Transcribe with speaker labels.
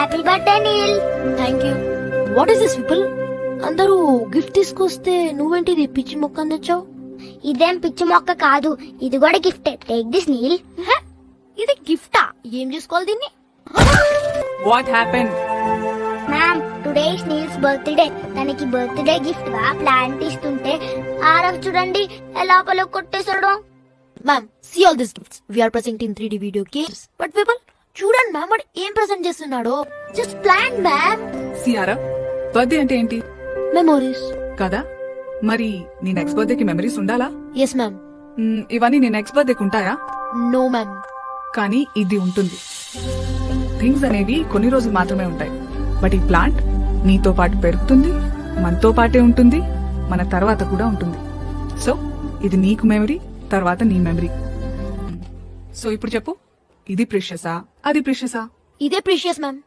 Speaker 1: Happy birthday Neil.
Speaker 2: Thank you. What is this people? అందరూ gift తీసుకొస్తే నువ్వేంటిది పిచ్చి మొక్క తెచ్చావు?
Speaker 1: ఇదేం పిచ్చి మొక్క కాదు, ఇది కూడా గిఫ్ట్. Take this Neel.
Speaker 2: ఇది గిఫ్టా? ఏం చేసుకోవాలి దీన్ని?
Speaker 3: What happen?
Speaker 1: Ma'am, today is Neil's birthday. తనకి బర్త్డే గిఫ్ట్ గా ప్లాంట్ ఇస్తుంటే ఆరవ్ చూడండి ఎలా పలు కొట్టేశాడు.
Speaker 2: Ma'am, see all this gifts. We are present in 3D video games. But people చూడండి మ్యామ్, వాడు ఏం ప్రెజెంట్ చేస్తున్నాడో. Just plan ma'am.
Speaker 3: Sierra, birthday అంటే ఏంటి?
Speaker 2: మెమోరీస్
Speaker 3: కదా, మరి నీ నెక్స్ట్ బర్త్డేకి మెమరీస్ ఉండాలా?
Speaker 2: Yes ma'am.
Speaker 3: ఇవన్నీ నీ నెక్స్ట్ బర్త్డేకి ఉంటాయా?
Speaker 2: No ma'am.
Speaker 3: కానీ ఇది ఉంటుంది. థింగ్స్ అనేవి కొన్ని రోజులు మాత్రమే ఉంటాయి, బట్ ఈ ప్లాంట్ నీతో పాటు పెరుగుతుంది, మనతో పాటే ఉంటుంది, మన తర్వాత కూడా ఉంటుంది. సో ఇది నీకు మెమరీ, తర్వాత నీ మెమరీ. సో ఇప్పుడు చెప్పు, ఇది ప్రిషియసా, అది ప్రిషియసా?
Speaker 2: ఇదే ప్రీషియస్ మ్యామ్.